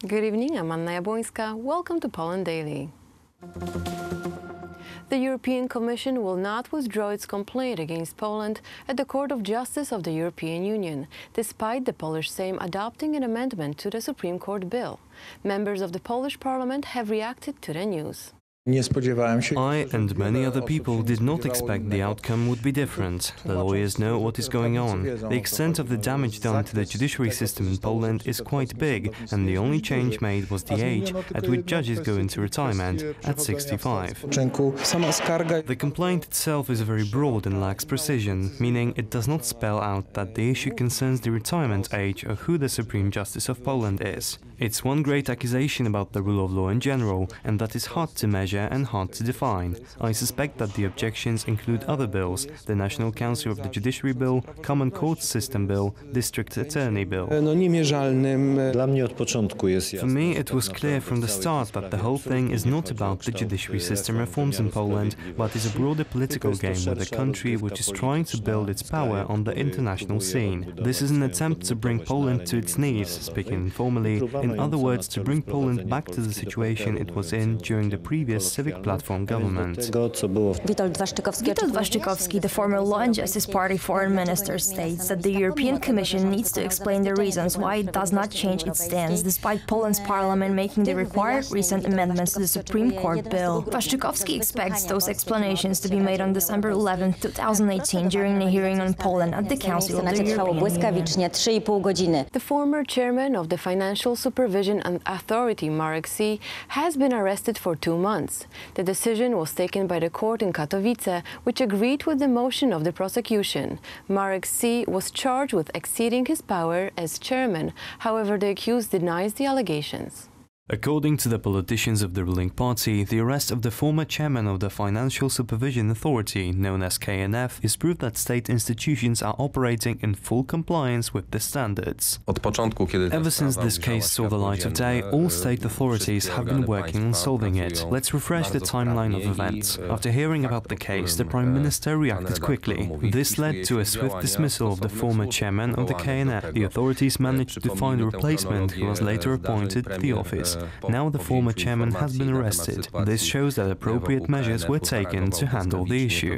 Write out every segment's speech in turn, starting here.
Good evening, I'm Anna Jabłońska. Welcome to Poland Daily. The European Commission will not withdraw its complaint against Poland at the Court of Justice of the European Union, despite the Polish Sejm adopting an amendment to the Supreme Court bill. Members of the Polish Parliament have reacted to the news. I and many other people did not expect the outcome would be different. The lawyers know what is going on. The extent of the damage done to the judiciary system in Poland is quite big, and the only change made was the age at which judges go into retirement, at 65. The complaint itself is very broad and lacks precision, meaning it does not spell out that the issue concerns the retirement age of who the Supreme Justice of Poland is. It's one great accusation about the rule of law in general, and that is hard to measure and hard to define. I suspect that the objections include other bills: the National Council of the Judiciary Bill, Common Court System Bill, District Attorney Bill. For me, it was clear from the start that the whole thing is not about the judiciary system reforms in Poland, but is a broader political game with a country which is trying to build its power on the international scene. This is an attempt to bring Poland to its knees, speaking informally, in other words, to bring Poland back to the situation it was in during the previous civic platform government. Witold Waszczykowski, the former Law and Justice Party foreign minister, states that the European Commission needs to explain the reasons why it does not change its stance, despite Poland's parliament making the required recent amendments to the Supreme Court bill. Waszczykowski expects those explanations to be made on December 11, 2018, during the hearing on Poland at the Council of the European Union. The former chairman of the Financial Supervision and Authority, Marek C., has been arrested for 2 months. The decision was taken by the court in Katowice, which agreed with the motion of the prosecution. Marek C. was charged with exceeding his power as chairman. However, the accused denies the allegations. According to the politicians of the ruling party, the arrest of the former chairman of the Financial Supervision Authority, known as KNF, is proof that state institutions are operating in full compliance with the standards. Ever since this case saw the light of day, all state authorities have been working on solving it. Let's refresh the timeline of events. After hearing about the case, the Prime Minister reacted quickly. This led to a swift dismissal of the former chairman of the KNF. The authorities managed to find a replacement who was later appointed to the office. Now the former chairman has been arrested. This shows that appropriate measures were taken to handle the issue.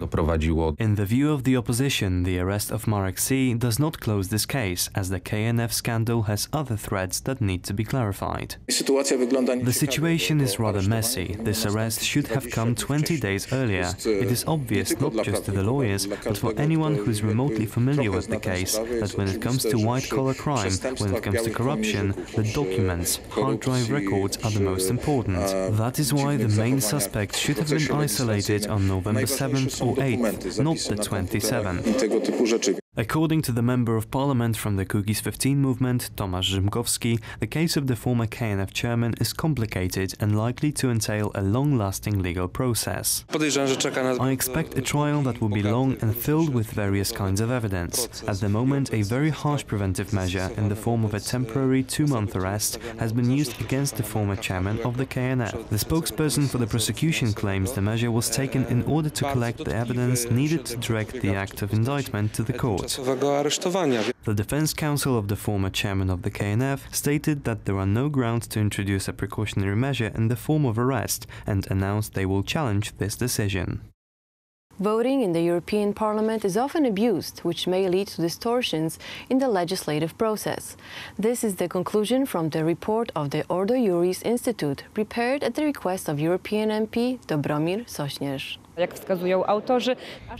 In the view of the opposition, the arrest of Marek C. does not close this case, as the KNF scandal has other threads that need to be clarified. The situation is rather messy. This arrest should have come 20 days earlier. It is obvious not just to the lawyers, but for anyone who is remotely familiar with the case, that when it comes to white-collar crime, when it comes to corruption, the documents, hard drive records are the most important. That is why the main suspect should have been isolated on November 7th or 8th, not the 27th. According to the Member of Parliament from the Kukiz 15 movement, Tomasz Rzymkowski, the case of the former KNF chairman is complicated and likely to entail a long-lasting legal process. I expect a trial that will be long and filled with various kinds of evidence. At the moment, a very harsh preventive measure in the form of a temporary 2-month arrest has been used against the former chairman of the KNF. The spokesperson for the prosecution claims the measure was taken in order to collect the evidence needed to direct the act of indictment to the court. The defense counsel of the former chairman of the KNF stated that there are no grounds to introduce a precautionary measure in the form of arrest and announced they will challenge this decision. Voting in the European Parliament is often abused, which may lead to distortions in the legislative process. This is the conclusion from the report of the Ordo Iuris Institute, prepared at the request of European MP Dobromir Sośnierz.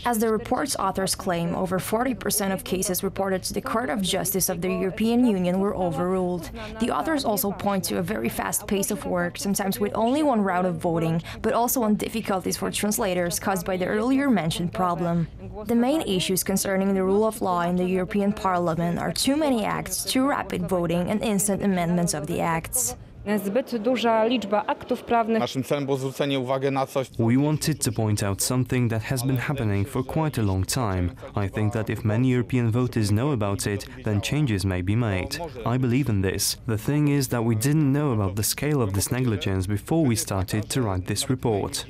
As the report's authors claim, over 40% of cases reported to the Court of Justice of the European Union were overruled. The authors also point to a very fast pace of work, sometimes with only one round of voting, but also on difficulties for translators caused by the earlier mentioned problem. The main issues concerning the rule of law in the European Parliament are too many acts, too rapid voting, and instant amendments of the acts. We wanted to point out something that has been happening for quite a long time. I think that if many European voters know about it, then changes may be made. I believe in this. The thing is that we didn't know about the scale of this negligence before we started to write this report.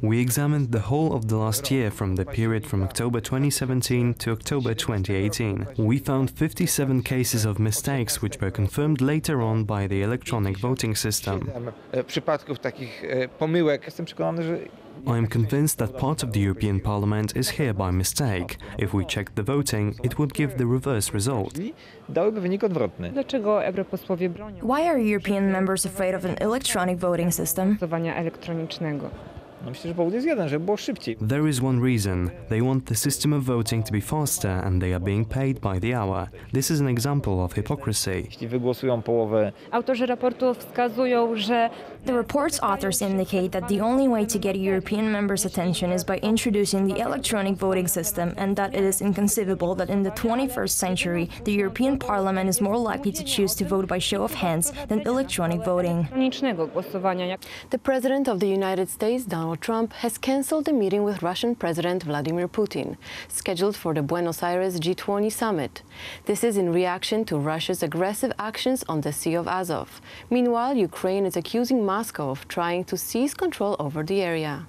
We examined the whole of the last year from the period from October 2017 to October 2018. We found 57 cases of mistakes which were confirmed later on by the electronic voting system. Przypadków takich pomyłek. Jestem przekonany, że I am convinced that part of the European Parliament is here by mistake. If we checked the voting, it would give the reverse result. dałyby wynik odwrotny. Dlaczego europosłowie bronią Why are European members afraid of an electronic voting system? głosowania elektronicznego? No myślę, że powód jest jeden, żeby było szybciej. There is one reason. They want the system of voting to be faster and they are being paid by the hour. This is an example of hypocrisy. Jeśli wygłosują połowę. Autorzy raportu wskazują, że The report's authors indicate that the only way to get European members' attention is by introducing the electronic voting system, and that it is inconceivable that in the 21st century the European Parliament is more likely to choose to vote by show of hands than electronic voting. elektronicznego głosowania. The President of the United States, Donald Trump, has cancelled the meeting with Russian President Vladimir Putin, scheduled for the Buenos Aires G20 summit. This is in reaction to Russia's aggressive actions on the Sea of Azov. Meanwhile, Ukraine is accusing Moscow of trying to seize control over the area.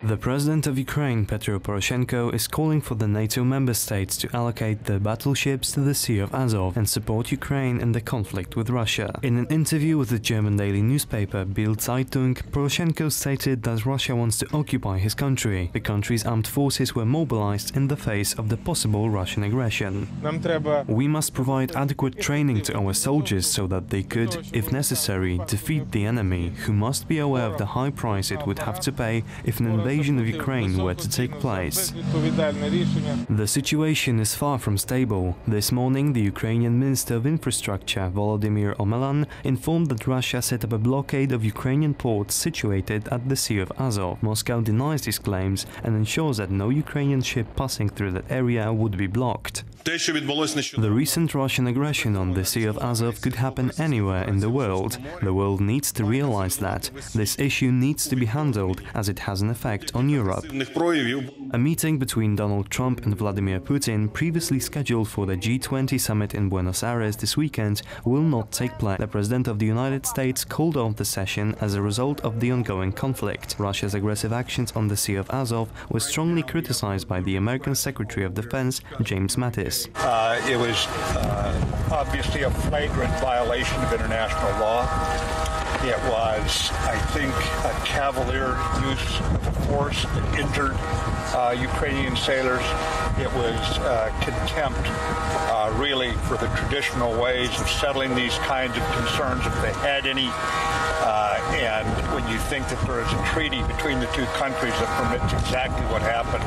The president of Ukraine, Petro Poroshenko, is calling for the NATO member states to allocate their battleships to the Sea of Azov and support Ukraine in the conflict with Russia. In an interview with the German daily newspaper Bild Zeitung, Poroshenko stated that Russia wants to occupy his country. The country's armed forces were mobilized in the face of the possible Russian aggression. We must provide adequate training to our soldiers so that they could, if necessary, defeat the enemy, who must be aware of the high price it would have to pay if an invasion of Ukraine were to take place. The situation is far from stable. This morning, the Ukrainian Minister of Infrastructure, Volodymyr Omelan, informed that Russia set up a blockade of Ukrainian ports situated at the Sea of Azov. Moscow denies these claims and ensures that no Ukrainian ship passing through that area would be blocked. The recent Russian aggression on the Sea of Azov could happen anywhere in the world. The world needs to realize that. This issue needs to be handled as it has an effect on Europe. A meeting between Donald Trump and Vladimir Putin, previously scheduled for the G20 summit in Buenos Aires this weekend, will not take place. The President of the United States called off the session as a result of the ongoing conflict. Russia's aggressive actions on the Sea of Azov were strongly criticized by the American Secretary of Defense, James Mattis. It was obviously a flagrant violation of international law. It was, I think, a cavalier use of force that injured Ukrainian sailors. It was contempt, really, for the traditional ways of settling these kinds of concerns, if they had any. And when you think that there is a treaty between the two countries that permits exactly what happened,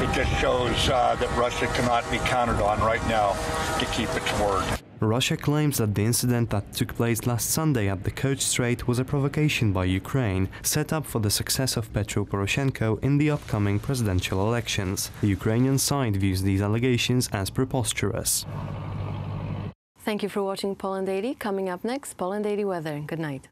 it just shows that Russia cannot be counted on right now to keep its word. Russia claims that the incident that took place last Sunday at the Kerch Strait was a provocation by Ukraine, set up for the success of Petro Poroshenko in the upcoming presidential elections. The Ukrainian side views these allegations as preposterous. Thank you for watching Poland Daily. Coming up next, Poland Daily weather. Good night.